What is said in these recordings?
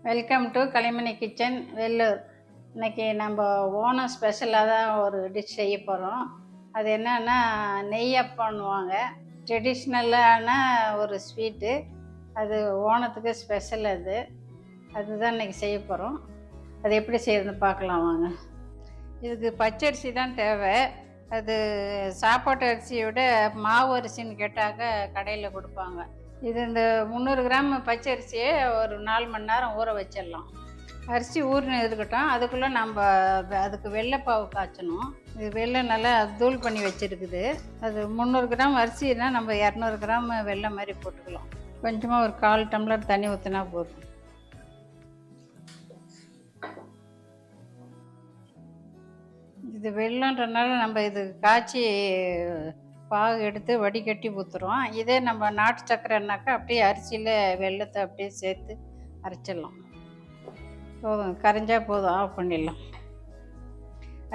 Welcome to Kalaimani kitchen Vellur. இன்றைக்கி நம்ம ஓணம் ஸ்பெஷலாக தான் ஒரு டிஷ் செய்ய போகிறோம். அது என்னன்னா நெய்யப்பம்னுவாங்க. ட்ரெடிஷ்னலான ஒரு ஸ்வீட்டு. அது ஓணத்துக்கு ஸ்பெஷல். அதுதான் இன்றைக்கி செய்ய போகிறோம். அது எப்படி செய்யறதுன்னு பார்க்கலாம் வாங்க. இதுக்கு பச்சரிசி தான் தேவை. அது சாப்பாட்டு அரிசியோட மாவு அரிசின்னு கேட்டாக்க கடையில் கொடுப்பாங்க. இது இந்த 300 கிராம் பச்சரிசியை ஒரு 4 மணி நேரம் ஊற வச்சிடலாம். அரிசி ஊறின இருக்கட்டும். அதுக்குள்ளே நம்ம அதுக்கு வெள்ளைப்பாவு காய்ச்சணும். இது வெள்ளை நல்லா தூள் பண்ணி வச்சுருக்குது. அது 300 கிராம் அரிசினா நம்ம 200 கிராம் வெள்ளை மாதிரி போட்டுக்கலாம். கொஞ்சமாக ஒரு 1/4 டம்ளர் தண்ணி ஊற்றினா போதும். இது வெள்ளன்றனால நம்ம இது காய்ச்சி பாகு எடுத்து வடிகட்டி ஊற்றுறோம். இதே நம்ம நாட்டு சக்கரைனாக்கா அப்படியே அரிசியில் வெள்ளத்தை அப்படியே சேர்த்து அரைச்சிடலாம். போதும், கரைஞ்சா போதும், ஆஃப் பண்ணிடலாம்.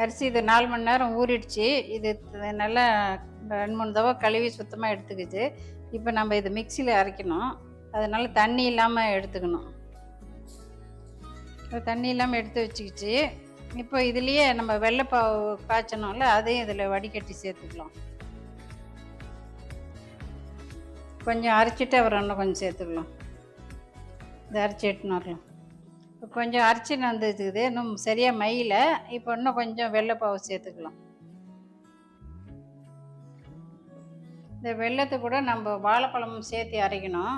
அரிசி இது 4 மணி நேரம் ஊறிடுச்சு. இது நல்லா 2-3 தடவை கழுவி சுத்தமாக எடுத்துக்கிச்சு. இப்போ நம்ம இது மிக்சியில் அரைக்கணும். அதனால தண்ணி இல்லாமல் எடுத்துக்கணும். தண்ணி இல்லாமல் எடுத்து வச்சுக்கிச்சு. இப்போ இதுலேயே நம்ம வெள்ளைப்பாவு காய்ச்சணும்ல, அதையும் இதில் வடிகட்டி சேர்த்துக்கலாம். கொஞ்சம் அரைச்சிட்டு அப்புறம் இன்னும் கொஞ்சம் சேர்த்துக்கலாம். இதை அரைச்சி எட்டுன்னு வரலாம். இப்போ கொஞ்சம் அரைச்சின்னு வந்துருக்குது, இன்னும் சரியாக மையில். இப்போ இன்னும் கொஞ்சம் வெள்ளைப்பாவு சேர்த்துக்கலாம். இந்த வெள்ளத்தை கூட நம்ம வாழைப்பழமும் சேர்த்து அரைக்கணும்.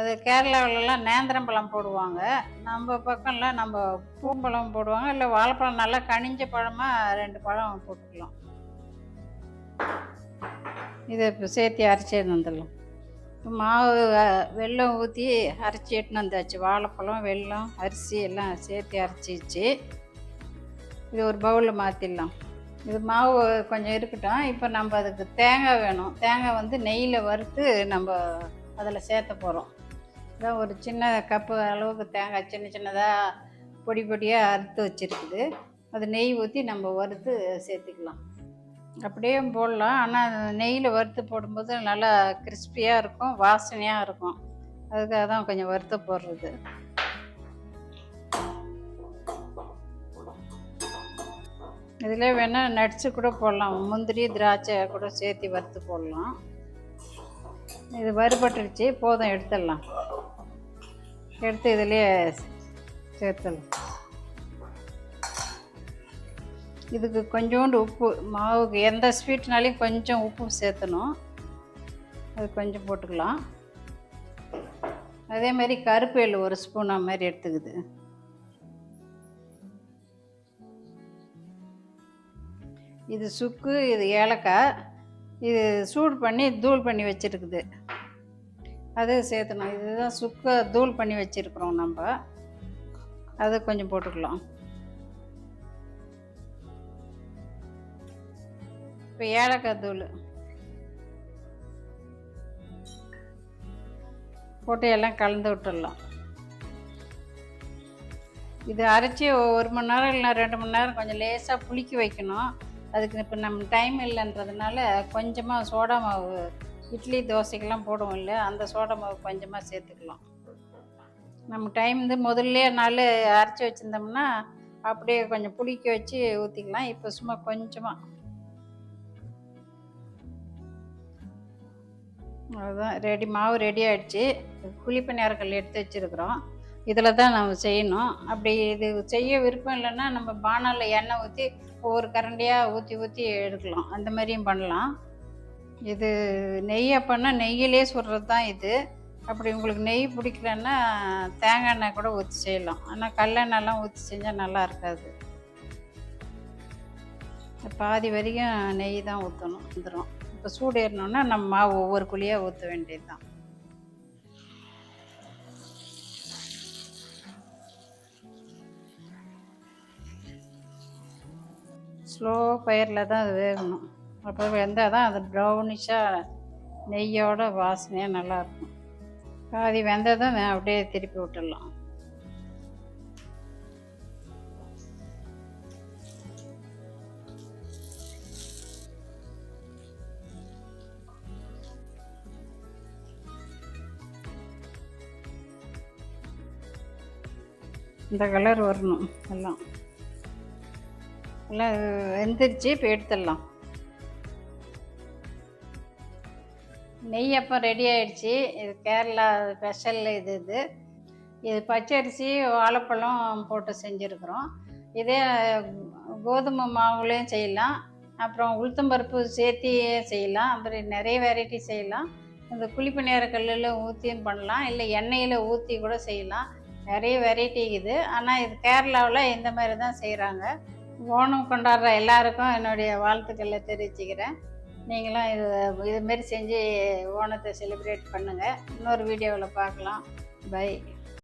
அது கேரளாவிலலாம் நேந்திரம்பழம் போடுவாங்க. நம்ம பக்கம்லாம் நம்ம பூம்பழம் போடுவாங்க. இல்லை வாழைப்பழம் நல்லா கனிஞ்ச பழமாக 2 பழம் போட்டுக்கலாம். இதை இப்போ சேர்த்து அரைச்சி வந்துடலாம். மாவு வெல்லம் ஊற்றி அரைச்சி எட்டுன்னு வந்தாச்சு. வாழைப்பழம், வெல்லம், அரிசி எல்லாம் சேர்த்து அரைச்சிச்சு. இது ஒரு பவுலில் மாற்றிடலாம். இது மாவு கொஞ்சம் இருக்கட்டும். இப்போ நம்ம அதுக்கு தேங்காய் வேணும். தேங்காய் வந்து நெய்யில் வறுத்து நம்ம அதில் சேர்த்த போகிறோம். இதான் ஒரு சின்ன கப்பு அளவுக்கு தேங்காய் சின்ன சின்னதாக பொடி பொடியாக அறுத்து வச்சுருக்குது. அது நெய் ஊற்றி நம்ம வறுத்து சேர்த்துக்கலாம். அப்படியே போடலாம். ஆனால் நெய்யில் வறுத்து போடும்போது நல்லா கிறிஸ்பியாக இருக்கும், வாசனையாக இருக்கும். அதுக்காக தான் கொஞ்சம் வறுத்து போடுறது. இதில் வேணால் நட்ஸு கூட போடலாம். முந்திரி, திராட்சை கூட சேர்த்து வறுத்து போடலாம். இது வறுபட்டுருச்சு, போதும், எடுத்துடலாம். எடுத்து இதிலே சேர்த்துடலாம். இதுக்கு கொஞ்சோண்டு உப்பு, மாவுக்கு எந்த ஸ்வீட்னாலையும் கொஞ்சம் உப்பு சேர்த்தணும். அது கொஞ்சம் போட்டுக்கலாம். அதே மாதிரி கருப்பு எள்ளு ஒரு ஸ்பூன் அது மாதிரி எடுத்துக்குது. இது சுக்கு, இது ஏலக்காய், இது சூடு பண்ணி தூள் பண்ணி வச்சுருக்குது. அது சேர்த்தணும். இதுதான் சுக்கை தூள் பண்ணி வச்சுருக்குறோம் நம்ம. அது கொஞ்சம் போட்டுக்கலாம். இப்போ ஏலக்காய் தூள் போட்டு எல்லாம் கலந்து விட்டுடலாம். இது அரைச்சி 1 மணி நேரம் இல்லைனா 2 மணி நேரம் கொஞ்சம் லேசாக புளிக்க வைக்கணும். அதுக்கு இப்போ நம்ம டைம் இல்லைன்றதுனால கொஞ்சமாக சோடா மாவு, இட்லி தோசைக்கெல்லாம் போடுவோம் இல்லை, அந்த சோடா மாவு கொஞ்சமாக சேர்த்துக்கலாம். நம்ம டைம் முதல்ல நாள் அரைச்சி வச்சுருந்தோம்னா அப்படியே கொஞ்சம் புளிக்க வச்சு ஊற்றிக்கலாம். இப்போ சும்மா கொஞ்சமாக. அதுதான் ரெடி, மாவு ரெடி ஆகிடுச்சு. குழிப்பணியாரக்கல் எடுத்து வச்சுருக்குறோம். இதில் தான் நம்ம செய்யணும். அப்படி இது செய்ய விருப்பம் இல்லைன்னா நம்ம பானாலில் எண்ணெய் ஊற்றி ஒவ்வொரு கரண்டியாக ஊற்றி ஊற்றி எடுக்கலாம். அந்த மாதிரியும் பண்ணலாம். இது நெய் அப்போன்னா நெய்யிலே சுடுறது தான் இது. அப்படி உங்களுக்கு நெய் பிடிக்கலன்னா தேங்காய் எண்ணெய் கூட ஊற்றி செய்யலாம். ஆனால் கல்லெண்ணெய்லாம் ஊற்றி செஞ்சால் நல்லா இருக்காது. பாதி வரைக்கும் நெய் தான் ஊற்றணும், வந்துடும். இப்போ சூடு ஏறினோன்னா நம்ம மாவு ஒவ்வொரு குழியாக ஊற்ற வேண்டியது தான். ஸ்லோ ஃபயரில் தான் அது வேகணும். அப்போ வெந்தால் தான் அது ப்ரௌனிஷாக நெய்யோட வாசனையாக நல்லாயிருக்கும். பாதி வெந்ததும் அப்படியே திருப்பி விட்டுடலாம். இந்த கலர் வரணும். எல்லாம் எல்லாம் வெந்துருச்சு. இப்போ எடுத்துடலாம். நெய் அப்பம் ரெடி ஆயிடுச்சு. இது கேரளா ஸ்பெஷல். இது பச்சரிசி வாழைப்பழம் போட்டு செஞ்சுருக்குறோம். இதே கோதுமை மாவுலேயும் செய்யலாம், அப்புறம் உளுத்தம்பருப்பு சேர்த்தி செய்யலாம், அப்புறம் நிறைய வெரைட்டி செய்யலாம். இந்த குழிப்பணியார கல்லில் ஊற்றியும் பண்ணலாம், இல்லை எண்ணெயில் ஊற்றி கூட செய்யலாம். நிறைய வெரைட்டி இருக்குது. ஆனால் இது கேரளாவில் இந்த மாதிரி தான் செய்கிறாங்க. ஓணம் கொண்டாடுற எல்லாருக்கும் என்னுடைய வாழ்த்துக்களை தெரிவிச்சுக்கிறேன். நீங்களும் இதுமாரி செஞ்சு ஓணத்தை செலிப்ரேட் பண்ணுங்கள். இன்னொரு வீடியோவில் பார்க்கலாம். பை.